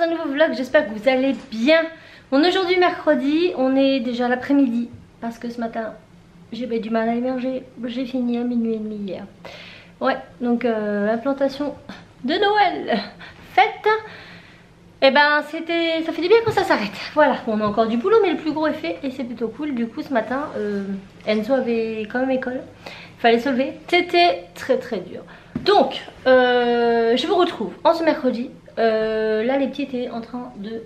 un nouveau vlog, j'espère que vous allez bien. On est aujourd'hui mercredi, on est déjà l'après-midi parce que ce matin j'ai du mal à émerger, j'ai fini à minuit et demi hier. Ouais, donc l'implantation de Noël faite. Et ben c'était, ça fait du bien quand ça s'arrête. Voilà, on a encore du boulot mais le plus gros est fait et c'est plutôt cool. Du coup ce matin, Enzo avait quand même école, il fallait se lever, c'était très dur. Donc je vous retrouve en ce mercredi. Là les petits étaient en train de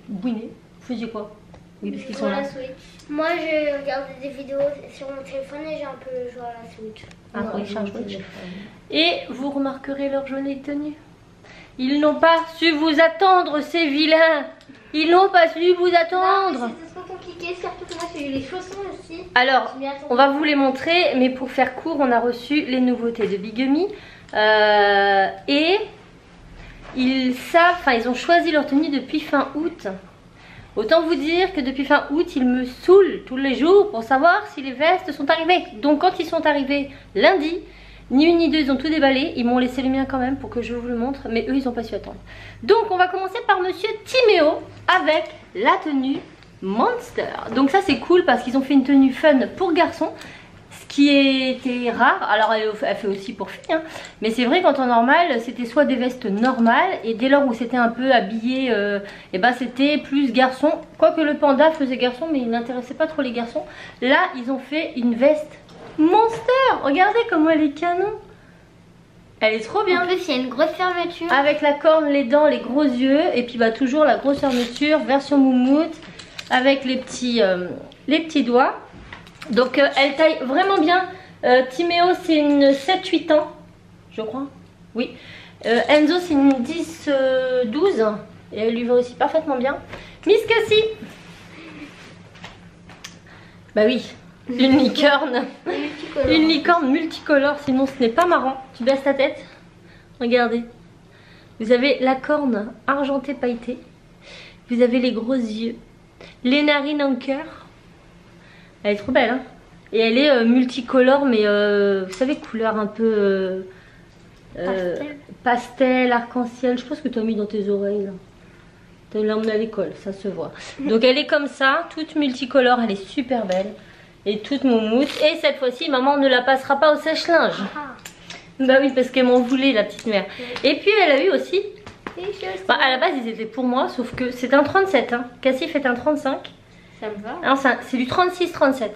bouiner. Vous faisiez quoi? Oui, parce qu'ils sont là. La Switch. Moi je regardais des vidéos sur mon téléphone et j'ai un peu joué à la Switch. Ah oui, change Switch. Et vous remarquerez leur jolie tenue. Ils n'ont pas su vous attendre, ces vilains. Ils n'ont pas su vous attendre. C'est trop compliqué, surtout que moi j'ai eu les chaussons aussi. Alors, on va vous les montrer, mais pour faire court, on a reçu les nouveautés de Bigamy. Et ils savent, enfin ils ont choisi leur tenue depuis fin août. Autant vous dire que depuis fin août, ils me saoulent tous les jours pour savoir si les vestes sont arrivées. Donc quand ils sont arrivés lundi, ni une ni deux, ils ont tout déballé. Ils m'ont laissé le mien quand même pour que je vous le montre. Mais eux, ils n'ont pas su attendre. Donc, on va commencer par Monsieur Timéo avec la tenue Monster. Donc ça, c'est cool parce qu'ils ont fait une tenue fun pour garçons. Ce qui était rare. Alors, elle fait aussi pour filles. Hein. Mais c'est vrai qu'en temps normal, c'était soit des vestes normales. Et dès lors où c'était un peu habillé, et ben c'était plus garçon. Quoique le panda faisait garçon, mais il n'intéressait pas trop les garçons. Là, ils ont fait une veste Monster, regardez comment elle est canon. Elle est trop bien. En plus il y a une grosse fermeture. Avec la corne, les dents, les gros yeux. Et puis bah toujours la grosse fermeture, version moumoute. Avec les petits doigts. Donc elle taille vraiment bien. Timéo c'est une 7-8 ans, je crois. Oui. Enzo c'est une 10-12. Et elle lui va aussi parfaitement bien. Miss Cassie. Bah oui. Une licorne. Une licorne multicolore, sinon ce n'est pas marrant. Tu baisses ta tête. Regardez. Vous avez la corne argentée pailletée. Vous avez les gros yeux. Les narines en cœur. Elle est trop belle hein. Et elle est multicolore mais vous savez couleur un peu pastel, arc-en-ciel. Je pense que tu as mis dans tes oreilles là. Tu l'as emmenée à l'école, ça se voit. Donc elle est comme ça, toute multicolore, elle est super belle. Et toute moumoute. Et cette fois-ci, maman ne la passera pas au sèche-linge. Bah oui, parce qu'elle m'en voulait, la petite mère. Et puis, elle a eu aussi... Bah, à la base, ils étaient pour moi, sauf que c'est un 37. Hein. Cassie fait un 35. Ça me va. C'est du 36-37.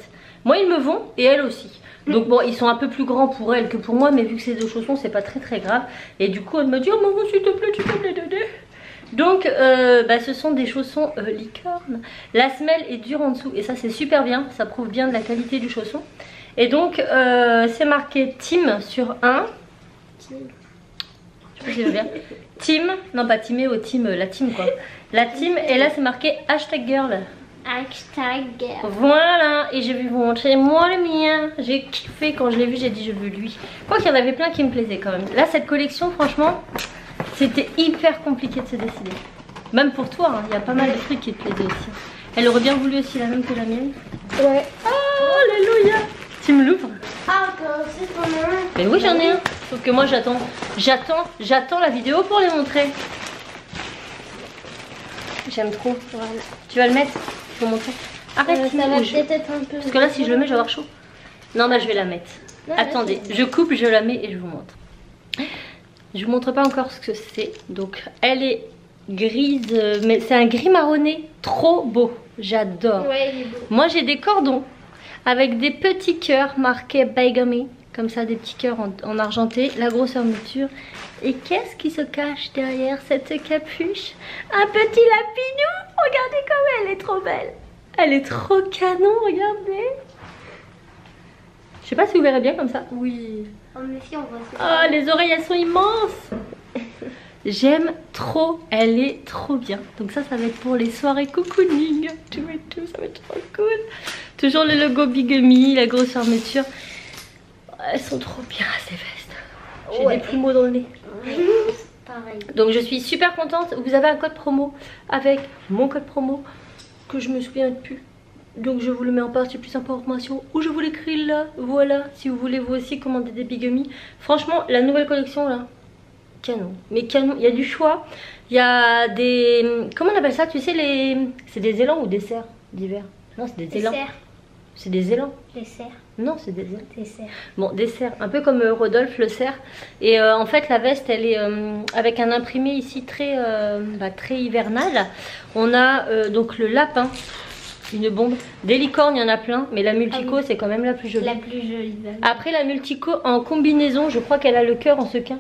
Moi, ils me vont, et elle aussi. Donc bon, ils sont un peu plus grands pour elle que pour moi, mais vu que c'est deux chaussons, c'est pas très grave. Et du coup, elle me dit, oh maman, s'il te plaît, tu peux me les donner. Donc ce sont des chaussons licorne. La semelle est dure en dessous et ça c'est super bien, ça prouve bien de la qualité du chausson. Et donc c'est marqué Team sur un. Je sais pas si je veux bien. Team, non pas Timéo, Team, la team quoi. La team et là c'est marqué hashtag girl. Hashtag girl. Voilà, et je vais vous montrer moi le mien. J'ai kiffé quand je l'ai vu, j'ai dit je veux lui. Quoi qu'il y en avait plein qui me plaisaient quand même. Là cette collection franchement... C'était hyper compliqué de se décider. Même pour toi, hein, il y a pas mal de trucs qui te plaisaient aussi. Elle aurait bien voulu aussi la même que la mienne. Ouais. Oh, alléluia. Tu me l'ouvres? Ah, c'est ton nom. Mais oui, j'en ai un. Sauf que moi, j'attends la vidéo pour les montrer. J'aime trop. Voilà. Tu vas le mettre? Je vais montrer. Arrête, ça va peut-être un peu. Parce que là, si je le mets, je vais avoir chaud. Non, bah, je vais la mettre. Non, attendez, je coupe, je la mets et je vous montre. Je vous montre pas encore ce que c'est. Donc elle est grise, mais c'est un gris marronné trop beau. J'adore. Ouais, il est beau. Moi j'ai des cordons avec des petits cœurs marqués Bigamy. Comme ça, des petits cœurs en argenté. La grosse fermeture. Et qu'est-ce qui se cache derrière cette capuche? Un petit lapinou. Regardez comme elle est trop belle. Elle est trop canon, regardez. Je sais pas si vous verrez bien comme ça. Oui. Oh, mais si, on voit ça. Ah, les oreilles, elles sont immenses. J'aime trop. Elle est trop bien. Donc ça va être pour les soirées cocooning. Tout, ça va être trop cool. Toujours le logo Bigamy, la grosse fermeture. Elles sont trop bien, ces vestes. J'ai des plumeaux dans le nez. Pareil. Donc je suis super contente. Vous avez un code promo avec mon code promo que je me souviens plus. Donc je vous le mets en partie plus information ou je vous l'écris là. Voilà, si vous voulez vous aussi commander des Bigamy. Franchement, la nouvelle collection là, canon. Mais canon, il y a du choix. Il y a des... Comment on appelle ça? Tu sais, les... C'est des élans ou des cerfs d'hiver? Non, c'est des élans. C'est des élans. Des cerfs. Non, c'est des élans. Des cerfs. Bon, des cerfs. Un peu comme Rodolphe le cerf. Et en fait, la veste, elle est avec un imprimé ici très, très hivernal. On a donc le lapin. Une bombe. Des licornes, il y en a plein. Mais la multico, c'est quand même la plus jolie. La plus jolie. Après, la multico en combinaison, je crois qu'elle a le cœur en sequin.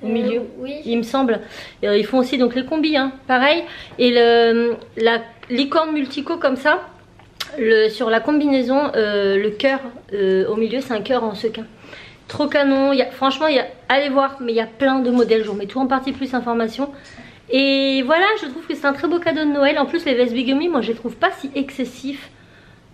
Au milieu, oui. Il me semble. Ils font aussi donc les combis, hein, pareil. Et la licorne multico comme ça, sur la combinaison, le cœur au milieu, c'est un cœur en sequin. Trop canon. Franchement, allez voir, mais il y a plein de modèles. Je vous mets tout en partie plus information. Et voilà, je trouve que c'est un très beau cadeau de Noël. En plus, les vestes Bigamy, moi, je les trouve pas si excessifs.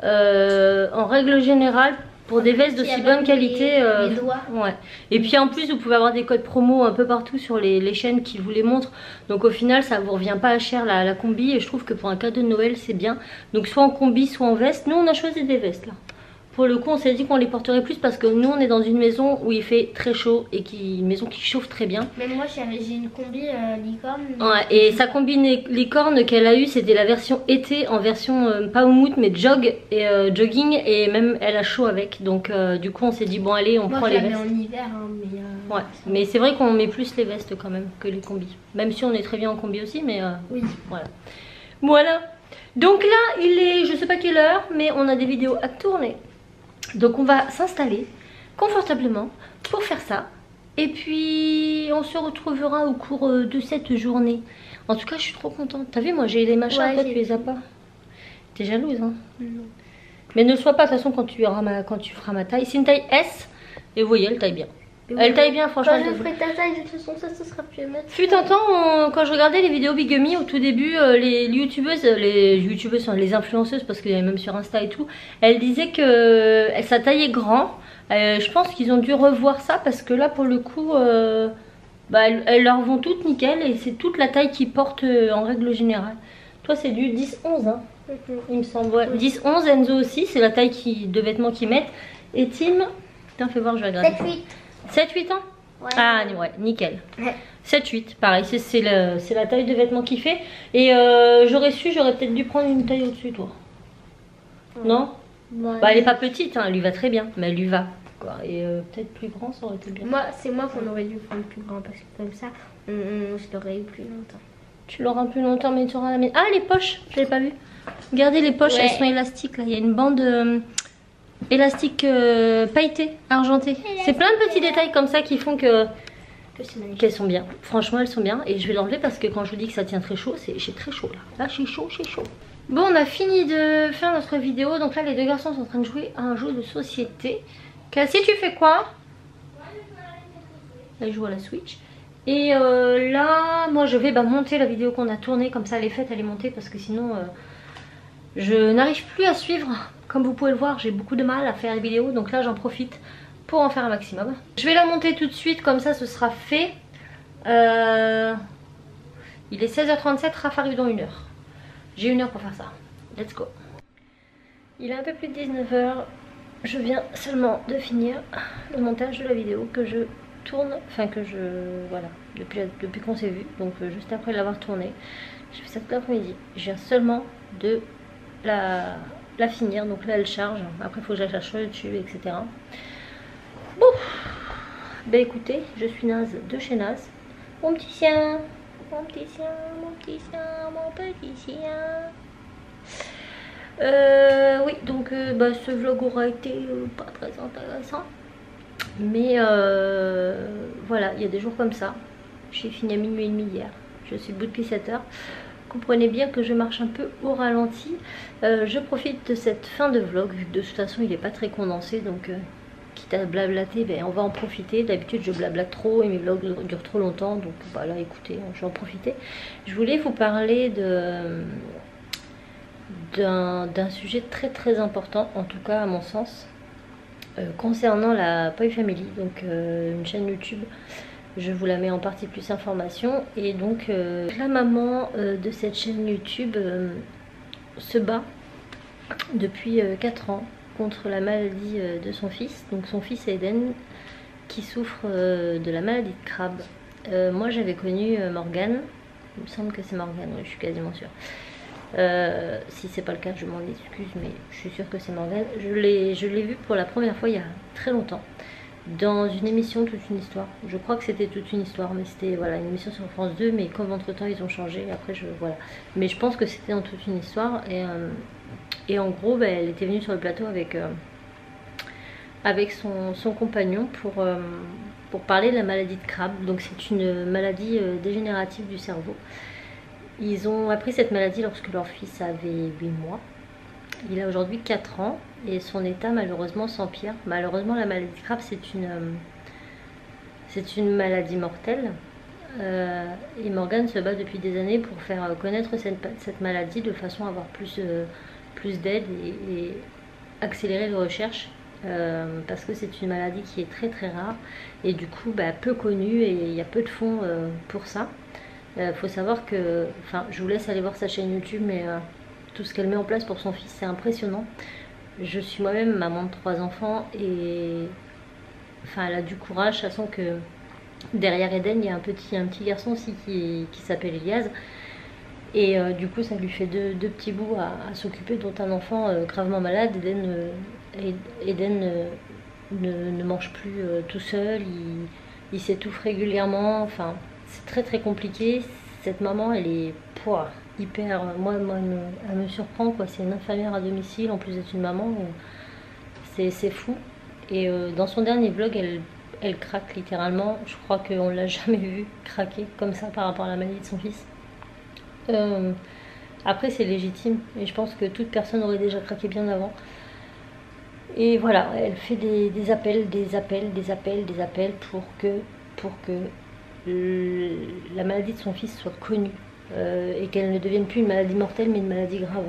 En règle générale, pour des vestes de si bonne qualité. Les doigts. Ouais. Et puis en plus, vous pouvez avoir des codes promo un peu partout sur les chaînes qui vous les montrent. Donc au final, ça vous revient pas à cher la combi. Et je trouve que pour un cadeau de Noël, c'est bien. Donc soit en combi, soit en veste. Nous, on a choisi des vestes là. Pour le coup, on s'est dit qu'on les porterait plus parce que nous, on est dans une maison où il fait très chaud et une maison qui chauffe très bien. Même moi, j'ai une combi licorne. Ouais, et sa combi licorne qu'elle a eue, c'était la version été en version pas moumoute mais jog et jogging, et même elle a chaud avec. Donc du coup, on s'est dit bon allez, on prend les vestes. Moi, je la mets en hiver, hein, mais ouais, mais c'est vrai qu'on met plus les vestes quand même que les combis. Même si on est très bien en combi aussi, mais oui. Voilà. Voilà. Donc là, il est, je sais pas quelle heure, mais on a des vidéos à tourner. Donc on va s'installer confortablement pour faire ça. Et puis on se retrouvera au cours de cette journée. En tout cas, je suis trop contente. T'as vu, moi j'ai les machins, toi tu les as pas. T'es jalouse, hein? Non. Mais ne sois pas, de toute façon, quand tu feras ma taille. C'est une taille S. Et vous voyez, elle taille bien. Elle taille bien, franchement. Quand je ferai ta taille, de toute façon, ça sera plus à mettre. Fut un temps, quand je regardais les vidéos Bigamy au tout début, les youtubeuses, les influenceuses, parce qu'il y avait même sur Insta et tout, elles disaient que sa taille est grand. Je pense qu'ils ont dû revoir ça parce que là, pour le coup, elles leur vont toutes nickel et c'est toute la taille qu'ils portent en règle générale. Toi, c'est du 10-11, hein, il me semble. Ouais. 10-11, Enzo aussi, c'est la taille de vêtements qu'ils mettent. Et Tim, putain, fais voir, je vais regarder. 7-8 ans. Ouais. Ah ouais, nickel. Ouais. 7-8, pareil, c'est la taille de vêtements qu'il fait. Et j'aurais peut-être dû prendre une taille au-dessus, toi. Ouais. Non ouais. Elle est pas petite, hein, elle lui va très bien, mais elle lui va. Quoi. Et peut-être plus grand, ça aurait été bien. C'est moi qu'on aurait dû prendre plus grand, parce que comme ça, je l'aurais eu plus longtemps. Tu l'auras plus longtemps, mais tu auras la mienne. Ah, les poches, je l'avais pas vu. Regardez les poches, elles sont élastiques, là. Il y a une bande... élastique pailleté, argenté. C'est plein de petits détails comme ça qui font qu'elles sont bien. Franchement, elles sont bien. Et je vais l'enlever parce que quand je vous dis que ça tient très chaud, j'ai très chaud là. Là, j'ai chaud, j'ai chaud. Bon, on a fini de faire notre vidéo. Donc là, les deux garçons sont en train de jouer à un jeu de société. Cassie, tu fais quoi? Là, je joue à la Switch. Et là, moi, je vais monter la vidéo qu'on a tournée. Comme ça, elle est faite, elle est montée parce que sinon, je n'arrive plus à suivre. Comme vous pouvez le voir, j'ai beaucoup de mal à faire les vidéos, donc là j'en profite pour en faire un maximum. Je vais la monter tout de suite, comme ça ce sera fait. Il est 16h37, Raph arrive dans 1 heure. J'ai 1 heure pour faire ça. Let's go. Il est un peu plus de 19h. Je viens seulement de finir le montage de la vidéo que je tourne, voilà, depuis qu'on s'est vu, donc juste après l'avoir tournée. J'ai fait ça tout l'après-midi. Je viens seulement de la finir, donc là elle charge, après il faut que je la cherche sur YouTube, etc. Bon, bah écoutez, je suis naze de chez naze. Mon petit chien, mon petit chien, mon petit chien, mon petit chien. Oui, donc ce vlog aura été pas très intéressant, mais voilà, il y a des jours comme ça. J'ai fini à minuit et demi hier, je suis debout depuis 7 h. Comprenez bien que je marche un peu au ralenti. Je profite de cette fin de vlog. De toute façon, il n'est pas très condensé. Donc, quitte à blablater, on va en profiter. D'habitude, je blablate trop et mes vlogs durent trop longtemps. Donc, là, écoutez, je vais en profiter. Je voulais vous parler d'un sujet très très important, en tout cas à mon sens, concernant la Poi Family. Donc, une chaîne YouTube. Je vous la mets en partie plus information. Et donc la maman de cette chaîne YouTube se bat depuis 4 ans contre la maladie de son fils. Donc son fils Eden qui souffre de la maladie de Crabbe. Moi j'avais connu Morgane, il me semble que c'est Morgane, oui, je suis quasiment sûre. Si c'est pas le cas, je m'en excuse, mais je suis sûre que c'est Morgane. Je l'ai vue pour la première fois il y a très longtemps, dans une émission Toute une histoire. Je crois que c'était Toute une histoire, mais c'était voilà, une émission sur France 2, mais comme entre temps ils ont changé, après voilà. Mais je pense que c'était dans Toute une histoire, et en gros, elle était venue sur le plateau avec son compagnon pour parler de la maladie de Crabbe. Donc c'est une maladie dégénérative du cerveau. Ils ont appris cette maladie lorsque leur fils avait 8 mois. Il a aujourd'hui 4 ans et son état malheureusement s'empire. Malheureusement, la maladie de Crabbe, c'est une maladie mortelle. Et Morgane se bat depuis des années pour faire connaître cette maladie de façon à avoir plus d'aide et accélérer les recherches. Parce que c'est une maladie qui est très très rare et du coup peu connue, et il y a peu de fonds pour ça. Faut savoir que, enfin, je vous laisse aller voir sa chaîne YouTube, mais tout ce qu'elle met en place pour son fils, c'est impressionnant. Je suis moi-même maman de 3 enfants et enfin, elle a du courage, sachant que derrière Eden, il y a un petit garçon aussi qui s'appelle Elias. Et du coup, ça lui fait deux petits bouts à s'occuper, dont un enfant gravement malade. Eden ne mange plus tout seul, il s'étouffe régulièrement. Enfin, c'est très très compliqué. Cette maman, elle est hyper. Moi elle me surprend, quoi. C'est une infirmière à domicile, en plus d'être une maman. C'est fou. Et dans son dernier vlog, elle craque littéralement. Je crois qu'on l'a jamais vue craquer comme ça par rapport à la maladie de son fils. Après, c'est légitime et je pense que toute personne aurait déjà craqué bien avant. Et voilà, elle fait des appels pour que la maladie de son fils soit connue et qu'elle ne devienne plus une maladie mortelle mais une maladie grave.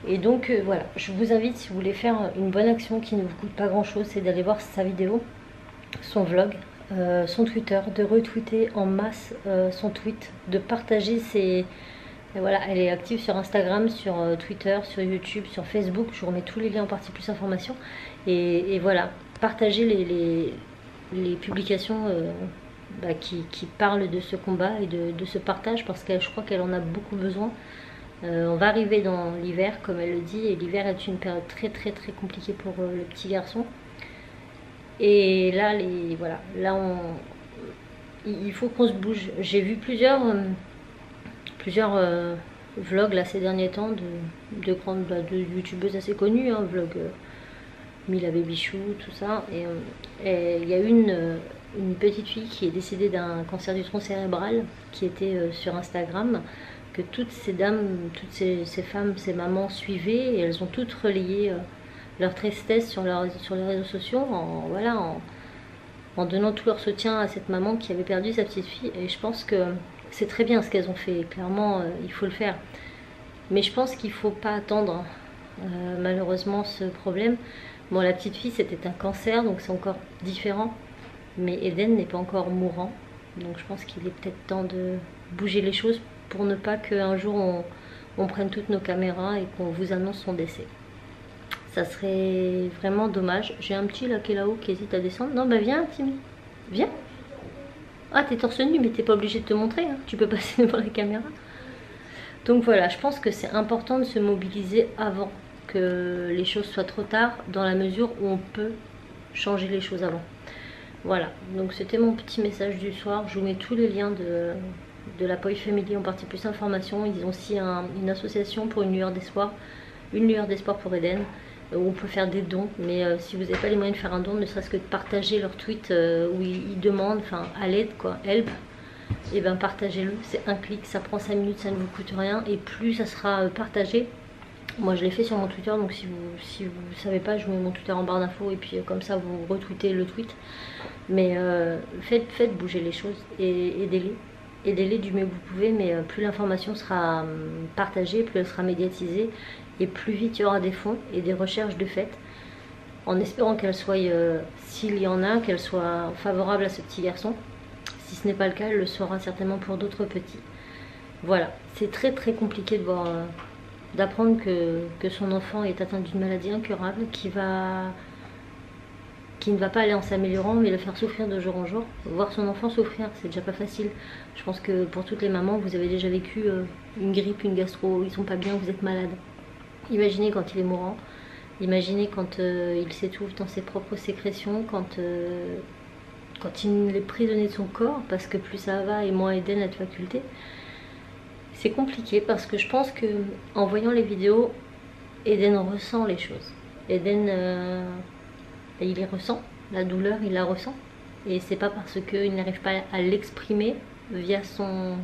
Et donc voilà, je vous invite, si vous voulez faire une bonne action qui ne vous coûte pas grand chose, c'est d'aller voir sa vidéo, son vlog, son Twitter, de retweeter en masse son tweet, de partager ses... Et voilà, elle est active sur Instagram, sur Twitter, sur YouTube, sur Facebook. Je vous remets tous les liens en partie plus information. Et voilà, partagez les publications qui parlent de ce combat et de ce partage, parce que je crois qu'elle en a beaucoup besoin. On va arriver dans l'hiver, comme elle le dit, et l'hiver est une période très très très compliquée pour le petit garçon. Et là, il faut qu'on se bouge. J'ai vu plusieurs vlogs là ces derniers temps de youtubeuses assez connues, hein, vlog Mila Babychou, tout ça. Et il y a une petite fille qui est décédée d'un cancer du tronc cérébral, qui était sur Instagram, que toutes ces dames, toutes ces femmes, ces mamans suivaient, et elles ont toutes relayé leur tristesse sur les réseaux sociaux en donnant tout leur soutien à cette maman qui avait perdu sa petite fille. Et je pense que c'est très bien ce qu'elles ont fait, clairement il faut le faire. Mais je pense qu'il ne faut pas attendre malheureusement ce problème. Bon, la petite fille c'était un cancer, donc c'est encore différent. Mais Eden n'est pas encore mourant. Donc je pense qu'il est peut-être temps de bouger les choses pour ne pas qu'un jour on prenne toutes nos caméras et qu'on vous annonce son décès. Ça serait vraiment dommage. J'ai un petit là qui est là-haut qui hésite à descendre. Non, bah viens Timmy, viens. Ah, t'es torse nu, mais t'es pas obligé de te montrer, hein. Tu peux passer devant la caméra. Donc voilà, je pense que c'est important de se mobiliser avant que les choses soient trop tard, dans la mesure où on peut changer les choses avant. Voilà, donc c'était mon petit message du soir. Je vous mets tous les liens de la Poi Family en partie plus information. Ils ont aussi une association pour une lueur d'espoir pour Eden, où on peut faire des dons. Mais si vous n'avez pas les moyens de faire un don, ne serait-ce que de partager leur tweet où ils demandent, enfin à l'aide quoi, help, et ben partagez-le, c'est un clic, ça prend 5 minutes, ça ne vous coûte rien, et plus ça sera partagé. Moi je l'ai fait sur mon Twitter, donc si vous savez pas, je vous mets mon Twitter en barre d'infos, et puis comme ça vous retweetez le tweet. Mais faites bouger les choses et aidez-les du mieux que vous pouvez. Mais plus l'information sera partagée, plus elle sera médiatisée, et plus vite il y aura des fonds et des recherches de fait, en espérant qu'elles soient, s'il y en a, qu'elles soient favorables à ce petit garçon. Si ce n'est pas le cas, elle le sera certainement pour d'autres petits. Voilà, c'est très très compliqué de voir, d'apprendre que son enfant est atteint d'une maladie incurable qui va qui ne va pas aller en s'améliorant, mais le faire souffrir de jour en jour. Voir son enfant souffrir, c'est déjà pas facile. Je pense que pour toutes les mamans, vous avez déjà vécu une grippe, une gastro, ils sont pas bien, vous êtes malade. Imaginez quand il est mourant, imaginez quand il s'étouffe dans ses propres sécrétions, quand il est prisonnier de son corps, parce que plus ça va et moins Eden a de facultés. C'est compliqué parce que je pense que en voyant les vidéos, Eden ressent les choses. Eden, il les ressent, la douleur, il la ressent. Et c'est pas parce qu'il n'arrive pas à l'exprimer via son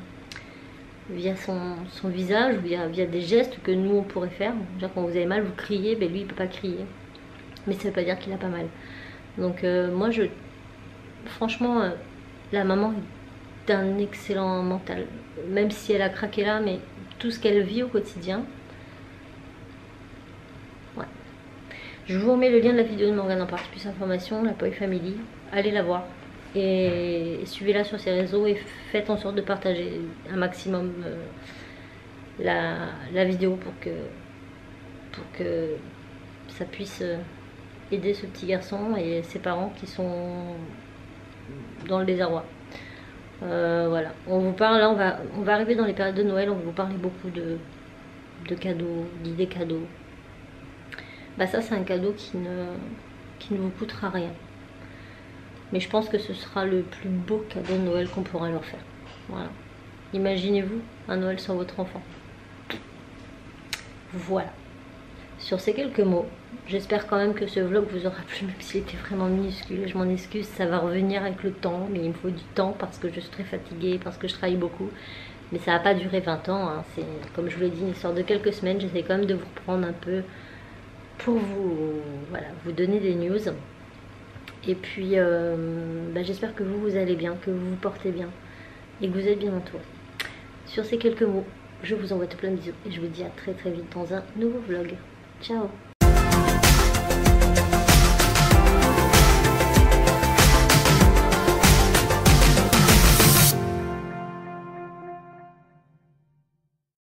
visage, via des gestes que nous on pourrait faire. Genre quand vous avez mal, vous criez, ben lui il peut pas crier. Mais ça veut pas dire qu'il a pas mal. Donc moi franchement, la maman est d'un excellent mental. Même si elle a craqué là, mais tout ce qu'elle vit au quotidien. Ouais. Je vous remets le lien de la vidéo de Morgane en partie plus d'informations, la Poi Family. Allez la voir. Et suivez-la sur ses réseaux et faites en sorte de partager un maximum la vidéo pour que ça puisse aider ce petit garçon et ses parents qui sont dans le désarroi. Voilà, on vous parle, là on va arriver dans les périodes de Noël, on va vous parler beaucoup de cadeaux, d'idées cadeaux. Bah ça c'est un cadeau qui ne vous coûtera rien. Mais je pense que ce sera le plus beau cadeau de Noël qu'on pourra leur faire. Voilà. Imaginez-vous un Noël sans votre enfant. Voilà. Sur ces quelques mots, j'espère quand même que ce vlog vous aura plu, même s'il était vraiment minuscule. Je m'en excuse, ça va revenir avec le temps, mais il me faut du temps parce que je suis très fatiguée, parce que je travaille beaucoup. Mais ça va pas durer 20 ans, hein. C'est, comme je vous l'ai dit, une histoire de quelques semaines. J'essaie quand même de vous reprendre un peu pour vous donner des news. Et puis, j'espère que vous allez bien, que vous vous portez bien et que vous êtes bien entourés. Sur ces quelques mots, je vous envoie tout plein de bisous et je vous dis à très très vite dans un nouveau vlog. Ciao!